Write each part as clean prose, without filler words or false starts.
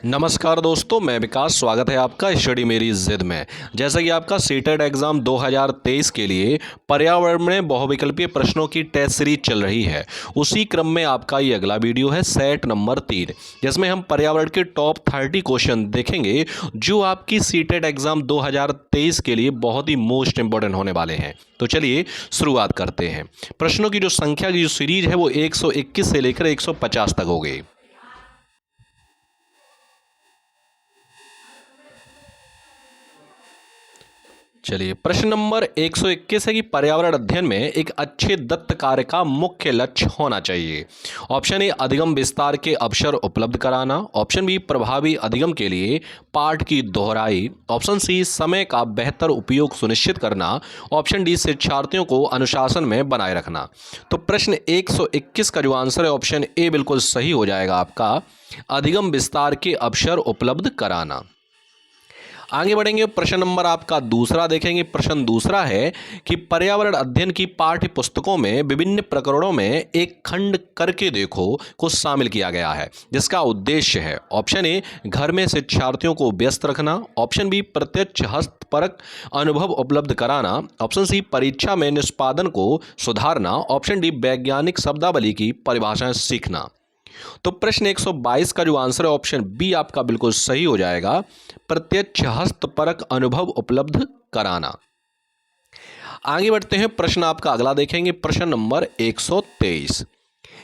नमस्कार दोस्तों, मैं विकास। स्वागत है आपका स्टडी मेरी जिद में। जैसा कि आपका सीटेट एग्ज़ाम 2023 के लिए पर्यावरण में बहुविकल्पीय प्रश्नों की टेस्ट सीरीज चल रही है, उसी क्रम में आपका ये अगला वीडियो है सेट नंबर 3, जिसमें हम पर्यावरण के टॉप 30 क्वेश्चन देखेंगे जो आपकी सीटेट एग्ज़ाम 2023 के लिए बहुत ही मोस्ट इंपॉर्टेंट होने वाले हैं। तो चलिए शुरुआत करते हैं। प्रश्नों की जो संख्या की जो सीरीज है वो 121 से लेकर 150 तक होगी। चलिए, प्रश्न नंबर 121 है कि पर्यावरण अध्ययन में एक अच्छे दत्त कार्य का मुख्य लक्ष्य होना चाहिए। ऑप्शन ए, अधिगम विस्तार के अवसर उपलब्ध कराना। ऑप्शन बी, प्रभावी अधिगम के लिए पाठ की दोहराई। ऑप्शन सी, समय का बेहतर उपयोग सुनिश्चित करना। ऑप्शन डी, शिक्षार्थियों को अनुशासन में बनाए रखना। तो प्रश्न 121 का जो आंसर है ऑप्शन ए बिल्कुल सही हो जाएगा आपका, अधिगम विस्तार के अवसर उपलब्ध कराना। आगे बढ़ेंगे, प्रश्न नंबर आपका दूसरा देखेंगे। प्रश्न दूसरा है कि पर्यावरण अध्ययन की पाठ्य पुस्तकों में विभिन्न प्रकरणों में एक खंड करके देखो को शामिल किया गया है, जिसका उद्देश्य है ऑप्शन ए, घर में शिक्षार्थियों को व्यस्त रखना। ऑप्शन बी, प्रत्यक्ष हस्तपरक अनुभव उपलब्ध कराना। ऑप्शन सी, परीक्षा में निष्पादन को सुधारना। ऑप्शन डी, वैज्ञानिक शब्दावली की परिभाषाएं सीखना। तो प्रश्न 122 का जो आंसर है ऑप्शन बी आपका बिल्कुल सही हो जाएगा, प्रत्यक्ष हस्तपरक अनुभव उपलब्ध कराना। आगे बढ़ते हैं, प्रश्न आपका अगला देखेंगे। प्रश्न नंबर 123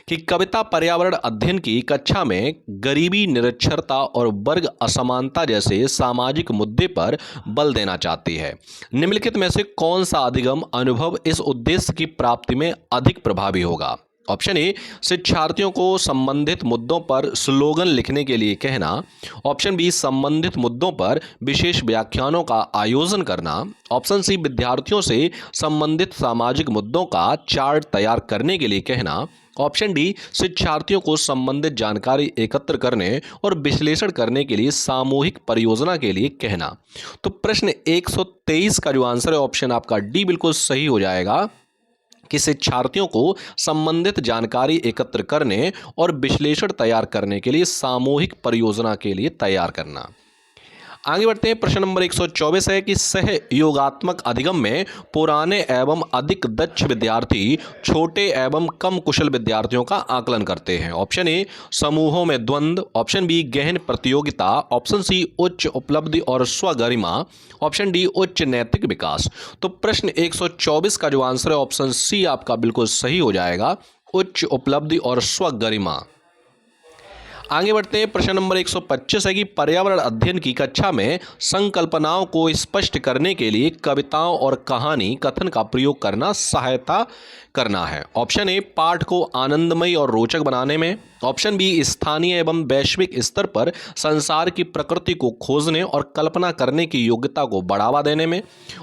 कि कविता पर्यावरण अध्ययन की कक्षा में गरीबी, निरक्षरता और वर्ग असमानता जैसे सामाजिक मुद्दे पर बल देना चाहती है। निम्नलिखित में से कौन सा अधिगम अनुभव इस उद्देश्य की प्राप्ति में अधिक प्रभावी होगा? ऑप्शन ए, शिक्षार्थियों को संबंधित मुद्दों पर स्लोगन लिखने के लिए कहना। ऑप्शन बी, संबंधित मुद्दों पर विशेष व्याख्यानों का आयोजन करना। ऑप्शन सी, विद्यार्थियों से संबंधित सामाजिक मुद्दों का चार्ट तैयार करने के लिए कहना। ऑप्शन डी, शिक्षार्थियों को संबंधित जानकारी एकत्र करने और विश्लेषण करने के लिए सामूहिक परियोजना के लिए कहना। तो प्रश्न 123 का जो आंसर है ऑप्शन आपका डी बिल्कुल सही हो जाएगा कि शिक्षार्थियों को संबंधित जानकारी एकत्र करने और विश्लेषण तैयार करने के लिए सामूहिक परियोजना के लिए तैयार करना। आगे बढ़ते हैं, प्रश्न नंबर 124 है कि सहयोगात्मक अधिगम में पुराने एवं अधिक दक्ष विद्यार्थी छोटे एवं कम कुशल विद्यार्थियों का आकलन करते हैं। ऑप्शन ए, समूहों में द्वंद्व। ऑप्शन बी, गहन प्रतियोगिता। ऑप्शन सी, उच्च उपलब्धि और स्वगरिमा। ऑप्शन डी, उच्च नैतिक विकास। तो प्रश्न 124 का जो आंसर है ऑप्शन सी आपका बिल्कुल सही हो जाएगा, उच्च उपलब्धि और स्वगरिमा। आगे बढ़ते हैं, प्रश्न नंबर 125 है कि पर्यावरण अध्ययन की कक्षा में संकल्पनाओं को स्पष्ट करने के लिए कविताओं और कहानी कथन का प्रयोग करना सहायता करना है। ऑप्शन ए, पाठ को आनंदमयी और रोचक बनाने में। ऑप्शन बी, स्थानीय एवं वैश्विक स्तर पर संसार की प्रकृति को खोजने और कल्पना करने की योग्यता को बढ़ावा देने में।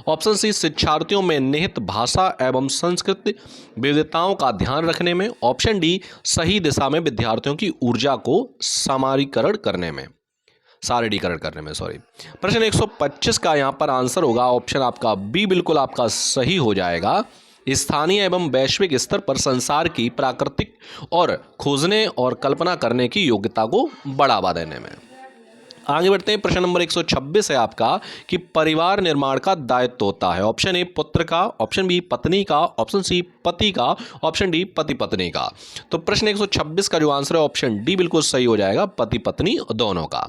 ऑप्शन सी, शिक्षार्थियों में निहित भाषा एवं संस्कृति विविधताओं का ध्यान रखने में। ऑप्शन डी, सही दिशा में विद्यार्थियों की ऊर्जा को सामारीकरण करने में, सारणीकरण करने में, सॉरी। प्रश्न 125 का यहाँ पर आंसर होगा ऑप्शन आपका बी बिल्कुल आपका सही हो जाएगा, स्थानीय एवं वैश्विक स्तर पर संसार की प्राकृतिक और खोजने और कल्पना करने की योग्यता को बढ़ावा देने में। आगे बढ़ते हैं, प्रश्न नंबर 126 है आपका कि परिवार निर्माण का दायित्व होता है। ऑप्शन ए, पुत्र का। ऑप्शन बी, पत्नी का। ऑप्शन सी, पति का। ऑप्शन डी, पति पत्नी का। तो प्रश्न 126 का जो आंसर है ऑप्शन डी बिल्कुल सही हो जाएगा, पति पत्नी दोनों का।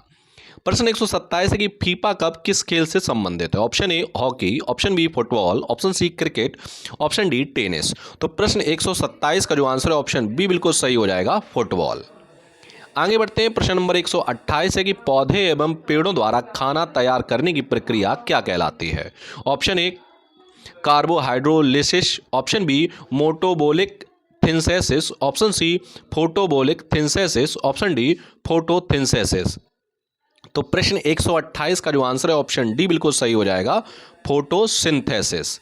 प्रश्न 127 है कि फीफा कप किस खेल से संबंधित है? Option A, hockey. Option B, football. Option C, cricket. Option D, tennis. तो प्रश्न 127 का जो आंसर है ऑप्शन बी बिल्कुल सही हो जाएगा, फुटबॉल। आगे बढ़ते हैं, प्रश्न नंबर 128 है कि पौधे एवं पेड़ों द्वारा खाना तैयार करने की प्रक्रिया क्या कहलाती है? Option A, carbohydrolysis. Option B, मोटोबोलिक थिनसेसिस। ऑप्शन सी, फोटोबोलिक थिनसेसिस। Option D, photosynthesis. तो प्रश्न 128 का जो आंसर है ऑप्शन डी बिल्कुल सही हो जाएगा, फोटोसिंथेसिस।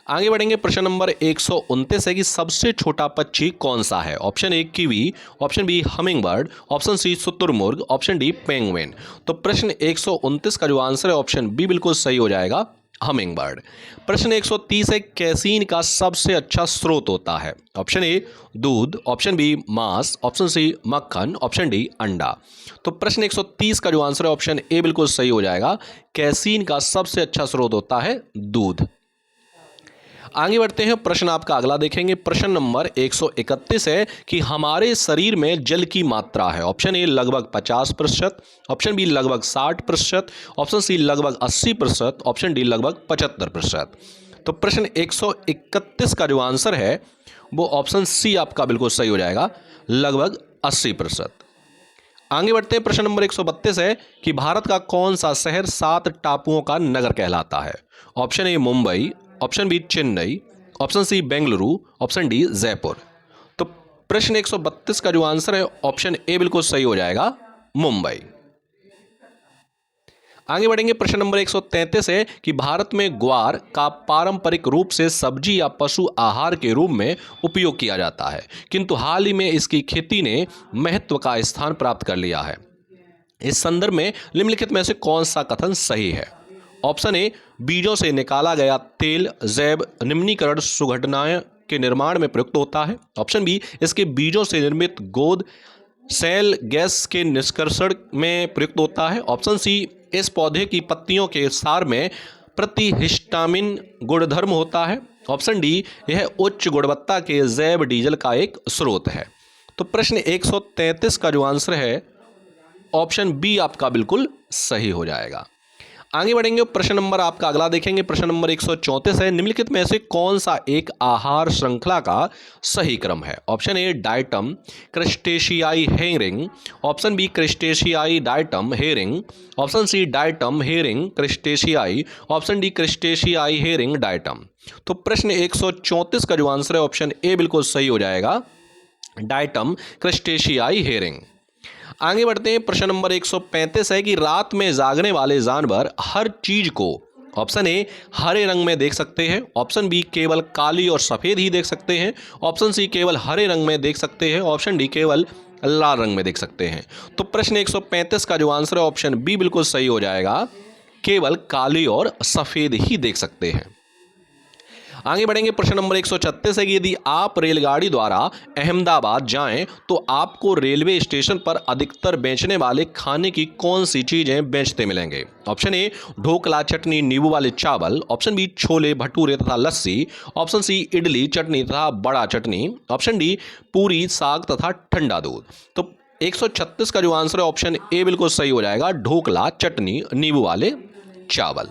आगे बढ़ेंगे, प्रश्न नंबर 129 है कि सबसे छोटा पक्षी कौन सा है? Option A, kiwi. Option B, hummingbird. Option C, शुतुरमुर्ग। Option D, penguin. तो प्रश्न 129 का जो आंसर है ऑप्शन बी बिल्कुल सही हो जाएगा, हमिंग बर्ड। प्रश्न 130 है, कैसीन का सबसे अच्छा स्रोत होता है? ऑप्शन ए दूध, ऑप्शन बी मांस, ऑप्शन सी मक्खन, ऑप्शन डी अंडा। तो प्रश्न 130 का जो आंसर है ऑप्शन ए बिल्कुल सही हो जाएगा। कैसीन का सबसे अच्छा स्रोत होता है दूध। आगे बढ़ते हैं, प्रश्न आपका अगला देखेंगे। प्रश्न नंबर 131 है कि हमारे शरीर में जल की मात्रा है। ऑप्शन ए लगभग 50%, ऑप्शन बी लगभग 60%, ऑप्शन सी लगभग 80%, ऑप्शन डी लगभग 75%। तो प्रश्न 131 का जो आंसर है वो ऑप्शन सी आपका बिल्कुल सही हो जाएगा, लगभग 80%। आगे बढ़ते हैं, प्रश्न नंबर 132 है कि भारत का कौन सा शहर 7 टापुओं का नगर कहलाता है? Option A Mumbai, option B Chennai, option C Bengaluru, option D Jaipur. तो प्रश्न 132 का जो आंसर है ऑप्शन ए बिल्कुल सही हो जाएगा, मुंबई। आगे बढ़ेंगे, प्रश्न नंबर 133 है कि भारत में ग्वार का पारंपरिक रूप से सब्जी या पशु आहार के रूप में उपयोग किया जाता है, किंतु हाल ही में इसकी खेती ने महत्व का स्थान प्राप्त कर लिया है। इस संदर्भ में निम्नलिखित में से कौन सा कथन सही है? ऑप्शन ए बीजों से निकाला गया तेल जैव निम्नीकरण सुघटनाएं के निर्माण में प्रयुक्त होता है। ऑप्शन बी इसके बीजों से निर्मित गोद सेल गैस के निष्कर्षण में प्रयुक्त होता है। ऑप्शन सी इस पौधे की पत्तियों के सार में प्रतिहिस्टामिन गुणधर्म होता है। ऑप्शन डी यह उच्च गुणवत्ता के जैव डीजल का एक स्रोत है। तो प्रश्न 133 का जो आंसर है ऑप्शन बी आपका बिल्कुल सही हो जाएगा। आगे बढ़ेंगे, प्रश्न नंबर आपका अगला देखेंगे। प्रश्न नंबर 134 है, निम्नलिखित में से कौन सा एक आहार श्रृंखला का सही क्रम है? ऑप्शन ए डाइटम क्रस्टेशियाई हेरिंग, ऑप्शन बी क्रस्टेशियाई diatom herring, option C diatom herring क्रस्टेशियाई, ऑप्शन डी क्रस्टेशियाई हेरिंग डाइटम। तो प्रश्न 134 का जो आंसर है ऑप्शन ए बिल्कुल सही हो जाएगा, डाइटम क्रस्टेशियाई हेरिंग। आगे बढ़ते हैं, प्रश्न नंबर 135 है कि रात में जागने वाले जानवर हर चीज को ऑप्शन ए हरे रंग में देख सकते हैं, ऑप्शन बी केवल काली और सफेद ही देख सकते हैं, ऑप्शन सी केवल हरे रंग में देख सकते हैं, ऑप्शन डी केवल लाल रंग में देख सकते हैं। तो प्रश्न 135 का जो आंसर है ऑप्शन बी बिल्कुल सही हो जाएगा, केवल काली और सफेद ही देख सकते हैं। आगे बढ़ेंगे, प्रश्न नंबर 136 है कि यदि आप रेलगाड़ी द्वारा अहमदाबाद जाएं तो आपको रेलवे स्टेशन पर अधिकतर बेचने वाले खाने की कौन सी चीजें बेचते मिलेंगे? ऑप्शन ए ढोकला चटनी नींबू वाले चावल, ऑप्शन बी छोले भटूरे तथा लस्सी, ऑप्शन सी इडली चटनी तथा बड़ा चटनी, ऑप्शन डी पूरी साग तथा ठंडा दूध। तो 136 का जो आंसर है ऑप्शन ए बिल्कुल सही हो जाएगा, ढोकला चटनी नींबू वाले चावल।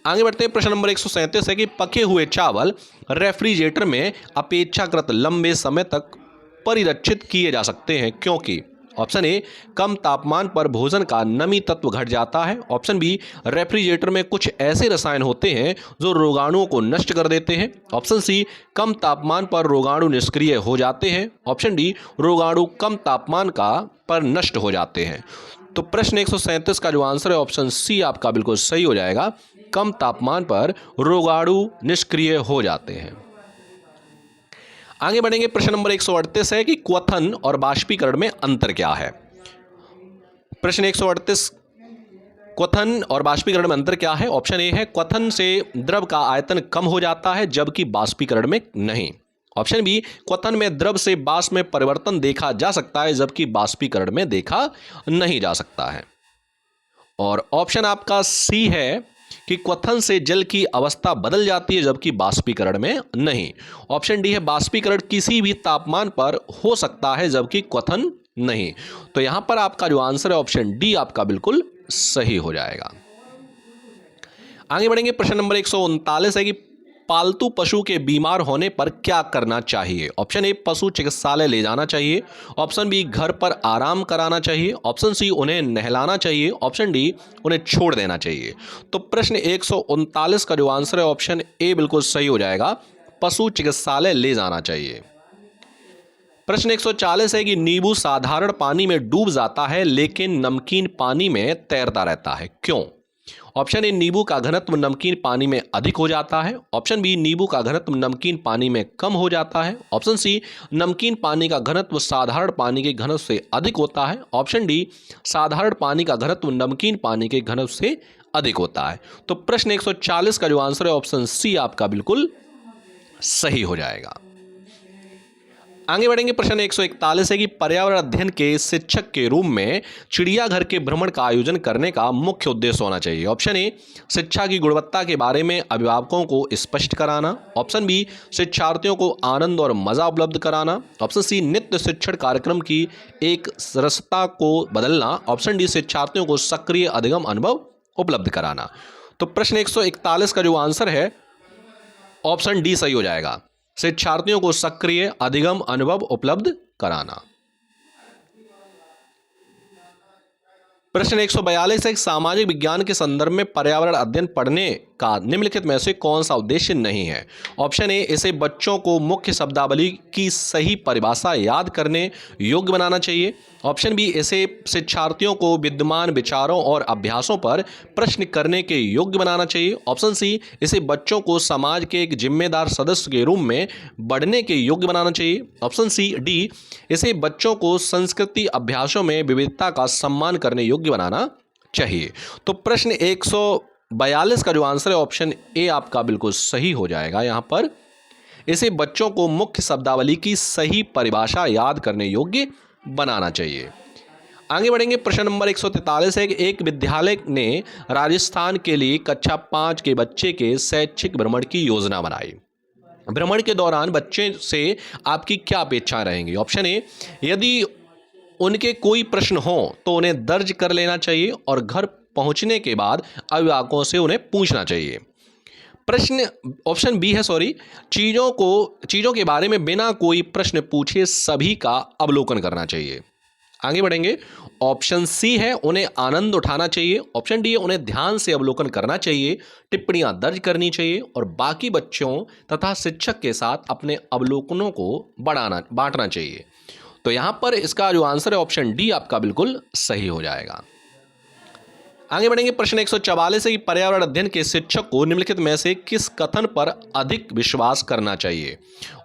आगे बढ़ते हैं, प्रश्न नंबर 137 है कि पके हुए चावल रेफ्रिजरेटर में अपेक्षाकृत लंबे समय तक परिरक्षित किए जा सकते हैं क्योंकि? ऑप्शन ए कम तापमान पर भोजन का नमी तत्व घट जाता है, ऑप्शन बी रेफ्रिजरेटर में कुछ ऐसे रसायन होते हैं जो रोगाणुओं को नष्ट कर देते हैं, ऑप्शन सी कम तापमान पर रोगाणु निष्क्रिय हो जाते हैं, ऑप्शन डी रोगाणु कम तापमान पर नष्ट हो जाते हैं। तो प्रश्न 137 का जो आंसर है ऑप्शन सी आपका बिल्कुल सही हो जाएगा, कम तापमान पर रोगाणु निष्क्रिय हो जाते हैं। आगे बढ़ेंगे, प्रश्न नंबर 138 है कि क्वथन और बाष्पीकरण में अंतर क्या है? प्रश्न 138 क्वथन और बाष्पीकरण में अंतर क्या है? ऑप्शन ए है क्वथन से द्रव का आयतन कम हो जाता है जबकि बाष्पीकरण में नहीं, ऑप्शन बी क्वथन में द्रव से वाष्प में परिवर्तन देखा जा सकता है जबकि बाष्पीकरण में देखा नहीं जा सकता है, और ऑप्शन आपका सी है कि क्वथन से जल की अवस्था बदल जाती है जबकि बाष्पीकरण में नहीं, ऑप्शन डी है बाष्पीकरण किसी भी तापमान पर हो सकता है जबकि क्वथन नहीं। तो यहां पर आपका जो आंसर है ऑप्शन डी आपका बिल्कुल सही हो जाएगा। आगे बढ़ेंगे, प्रश्न नंबर 139 है कि पालतू पशु के बीमार होने पर क्या करना चाहिए? ऑप्शन ए पशु चिकित्सालय ले जाना चाहिए, ऑप्शन बी घर पर आराम कराना चाहिए, ऑप्शन सी उन्हें नहलाना चाहिए, ऑप्शन डी उन्हें छोड़ देना चाहिए। तो प्रश्न 139 का जो आंसर है ऑप्शन ए बिल्कुल सही हो जाएगा, पशु चिकित्सालय ले जाना चाहिए। प्रश्न 140 है कि नींबू साधारण पानी में डूब जाता है लेकिन नमकीन पानी में तैरता रहता है, क्यों? ऑप्शन ए नींबू का घनत्व नमकीन पानी में अधिक हो जाता है, ऑप्शन बी नींबू का घनत्व नमकीन पानी में कम हो जाता है, ऑप्शन सी नमकीन पानी का घनत्व साधारण पानी के घनत्व से अधिक होता है, ऑप्शन डी साधारण पानी का घनत्व नमकीन पानी के घनत्व से अधिक होता है। तो प्रश्न 140 का जो आंसर है ऑप्शन सी आपका बिल्कुल सही हो जाएगा। आगे बढ़ेंगे। प्रश्न 141 है कि पर्यावरण अध्ययन के शिक्षक के रूप में चिड़ियाघर के भ्रमण का आयोजन करने का मुख्य उद्देश्य होना चाहिए। ऑप्शन ए, शिक्षा की गुणवत्ता के बारे में अभिभावकों को स्पष्ट कराना। ऑप्शन बी, शिक्षार्थियों को आनंद और मजा उपलब्ध कराना। ऑप्शन सी, नित्य शिक्षण कार्यक्रम की एक सरसता को बदलना। ऑप्शन डी, शिक्षार्थियों को सक्रिय अधिगम अनुभव उपलब्ध कराना। तो प्रश्न 141 का जो आंसर है ऑप्शन डी सही हो जाएगा, शिक्षार्थियों को सक्रिय अधिगम अनुभव उपलब्ध कराना। प्रश्न 142 है, सामाजिक विज्ञान के संदर्भ में पर्यावरण अध्ययन पढ़ने का निम्नलिखित में से कौन सा उद्देश्य नहीं है। ऑप्शन ए, इसे बच्चों को मुख्य शब्दावली की सही परिभाषा याद करने योग्य बनाना चाहिए। ऑप्शन बी, इसे शिक्षार्थियों को विद्यमान विचारों और अभ्यासों पर प्रश्न करने के योग्य बनाना चाहिए। ऑप्शन सी, इसे बच्चों को समाज के एक जिम्मेदार सदस्य के रूप में बढ़ने के योग्य बनाना चाहिए। ऑप्शन सी, डी, इसे बच्चों को संस्कृति अभ्यासों में विविधता का सम्मान करने योग्य बनाना चाहिए। तो प्रश्न 142 का जो आंसर है ऑप्शन ए आपका बिल्कुल सही हो जाएगा। यहां पर इसे बच्चों को मुख्य शब्दावली की सही परिभाषा याद करने योग्य बनाना चाहिए। आगे बढ़ेंगे। प्रश्न नंबर 143 है कि एक विद्यालय ने राजस्थान के लिए कक्षा 5 के बच्चे के शैक्षिक भ्रमण की योजना बनाई। भ्रमण के दौरान बच्चे से आपकी क्या अपेक्षाएं रहेंगी। ऑप्शन ए, यदि उनके कोई प्रश्न हो तो उन्हें दर्ज कर लेना चाहिए और घर पहुंचने के बाद अभिभावकों से उन्हें पूछना चाहिए। प्रश्न ऑप्शन बी है चीज़ों के बारे में बिना कोई प्रश्न पूछे सभी का अवलोकन करना चाहिए। आगे बढ़ेंगे। ऑप्शन सी है, उन्हें आनंद उठाना चाहिए। ऑप्शन डी है, उन्हें ध्यान से अवलोकन करना चाहिए, टिप्पणियां दर्ज करनी चाहिए और बाकी बच्चों तथा शिक्षक के साथ अपने अवलोकनों को बांटना चाहिए। तो यहां पर इसका जो आंसर है ऑप्शन डी आपका बिल्कुल सही हो जाएगा। आगे बढ़ेंगे। प्रश्न 144 है कि पर्यावरण अध्ययन के शिक्षक को निम्नलिखित में से किस कथन पर अधिक विश्वास करना चाहिए।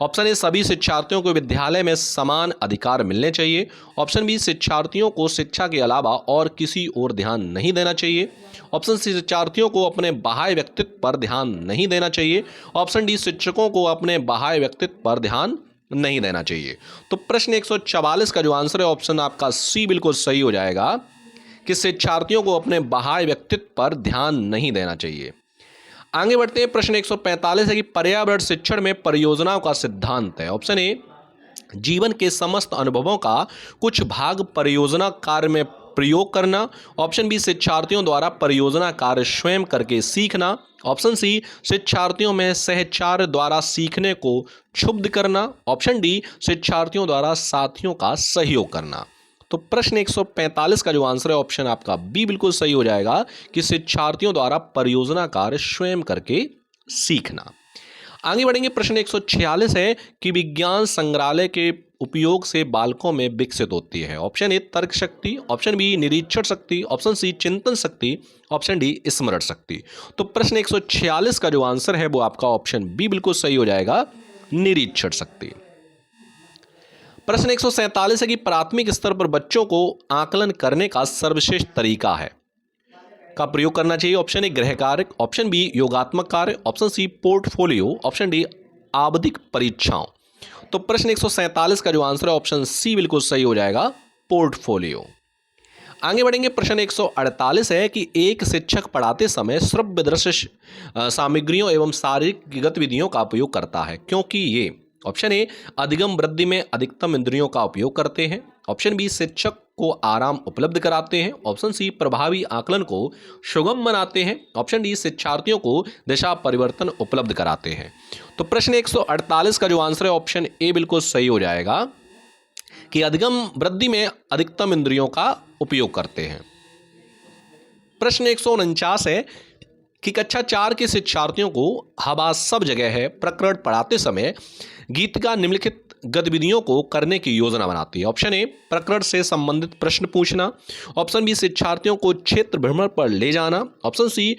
ऑप्शन ए, सभी शिक्षार्थियों को विद्यालय में समान अधिकार मिलने चाहिए। ऑप्शन बी, शिक्षार्थियों को शिक्षा के अलावा और किसी और ध्यान नहीं देना चाहिए। ऑप्शन सी, शिक्षार्थियों को अपने बाह्य व्यक्तित्व पर ध्यान नहीं देना चाहिए। ऑप्शन डी, शिक्षकों को अपने बाह्य व्यक्तित्व पर ध्यान नहीं देना चाहिए। तो प्रश्न 144 का जो आंसर है ऑप्शन आपका सी बिल्कुल सही हो जाएगा कि शिक्षार्थियों को अपने बाह्य व्यक्तित्व पर ध्यान नहीं देना चाहिए। आगे बढ़ते हैं। प्रश्न 145 है कि पर्यावरण शिक्षण में परियोजनाओं का सिद्धांत है। ऑप्शन ए, जीवन के समस्त अनुभवों का कुछ भाग परियोजना कार्य में प्रयोग करना। ऑप्शन बी, शिक्षार्थियों द्वारा परियोजना कार्य स्वयं करके सीखना। ऑप्शन सी, शिक्षार्थियों में सहचार्य द्वारा सीखने को क्षुब्ध करना। ऑप्शन डी, शिक्षार्थियों द्वारा साथियों का सहयोग करना। तो प्रश्न 145 का जो आंसर है ऑप्शन आपका बी बिल्कुल सही हो जाएगा कि शिक्षार्थियों द्वारा परियोजना कार्य स्वयं करके सीखना। आगे बढ़ेंगे। प्रश्न 146 है कि विज्ञान संग्रहालय के उपयोग से बालकों में विकसित होती है। ऑप्शन ए, तर्क शक्ति। ऑप्शन बी, निरीक्षण शक्ति। ऑप्शन सी, चिंतन शक्ति। ऑप्शन डी, स्मरण शक्ति। तो प्रश्न 146 का जो आंसर है वो आपका ऑप्शन बी बिल्कुल सही हो जाएगा, निरीक्षण शक्ति। प्रश्न 147 है कि प्राथमिक स्तर पर बच्चों को आकलन करने का सर्वश्रेष्ठ तरीका है का प्रयोग करना चाहिए। ऑप्शन ए, गृह कार्य। ऑप्शन बी, योगात्मक कार्य। Option C, portfolio. Option D, आवधिक परीक्षाओं। तो प्रश्न 147 का जो आंसर है ऑप्शन सी बिल्कुल सही हो जाएगा, पोर्टफोलियो। आगे बढ़ेंगे। प्रश्न 148 है कि एक शिक्षक पढ़ाते समय श्रव्य दृश्य सामग्रियों एवं शारीरिक गतिविधियों का उपयोग करता है क्योंकि ये। ऑप्शन ए, अधिगम वृद्धि में अधिकतम इंद्रियों का उपयोग करते हैं। ऑप्शन बी, शिक्षक को आराम उपलब्ध कराते हैं। ऑप्शन सी, प्रभावी आकलन को सुगम बनाते हैं। ऑप्शन डी, शिक्षार्थियों को दिशा परिवर्तन उपलब्ध कराते हैं। तो प्रश्न 148 का जो आंसर है ऑप्शन ए बिल्कुल सही हो जाएगा कि अधिगम वृद्धि में अधिकतम इंद्रियों का उपयोग करते हैं। प्रश्न 149 है कि कक्षा 4 के शिक्षार्थियों को हवा सब जगह है प्रकरण पढ़ाते समय गीतिका निम्नलिखित गतिविधियों को करने की योजना बनाती है। ऑप्शन ए, प्रकरण से संबंधित प्रश्न पूछना। ऑप्शन बी, शिक्षार्थियों को क्षेत्र भ्रमण पर ले जाना। ऑप्शन सी,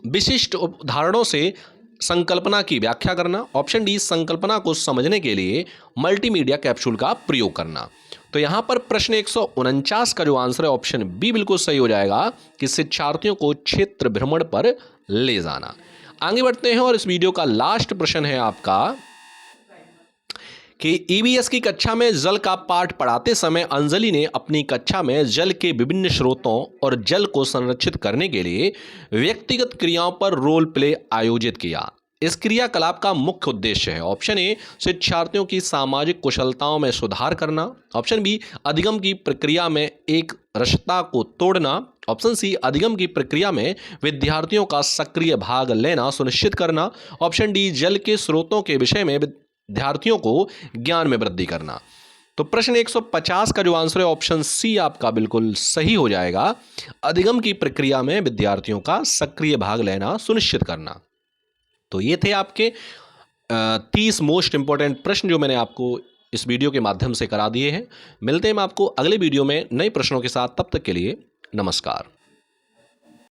विशिष्ट उदाहरणों से संकल्पना की व्याख्या करना। ऑप्शन डी, संकल्पना को समझने के लिए मल्टीमीडिया कैप्सूल का प्रयोग करना। तो यहाँ पर प्रश्न 149 का जो आंसर है ऑप्शन बी बिल्कुल सही हो जाएगा कि शिक्षार्थियों को क्षेत्र भ्रमण पर ले जाना। आगे बढ़ते हैं और इस वीडियो का लास्ट प्रश्न है आपका कि ईवीएस की कक्षा में जल का पाठ पढ़ाते समय अंजलि ने अपनी कक्षा में जल के विभिन्न स्रोतों और जल को संरक्षित करने के लिए व्यक्तिगत क्रियाओं पर रोल प्ले आयोजित किया। इस क्रियाकलाप का मुख्य उद्देश्य है ऑप्शन ए शिक्षार्थियों की सामाजिक कुशलताओं में सुधार करना, ऑप्शन बी अधिगम की प्रक्रिया में एक रसता को तोड़ना, ऑप्शन सी अधिगम की प्रक्रिया में विद्यार्थियों का सक्रिय भाग लेना सुनिश्चित करना, ऑप्शन डी जल के स्रोतों के विषय में विद्यार्थियों को ज्ञान में वृद्धि करना। तो प्रश्न 150 का जो आंसर है ऑप्शन सी आपका बिल्कुल सही हो जाएगा, अधिगम की प्रक्रिया में विद्यार्थियों का सक्रिय भाग लेना सुनिश्चित करना। तो ये थे आपके 30 मोस्ट इंपॉर्टेंट प्रश्न जो मैंने आपको इस वीडियो के माध्यम से करा दिए हैं। मिलते हैं हम आपको अगले वीडियो में नए प्रश्नों के साथ, तब तक के लिए नमस्कार।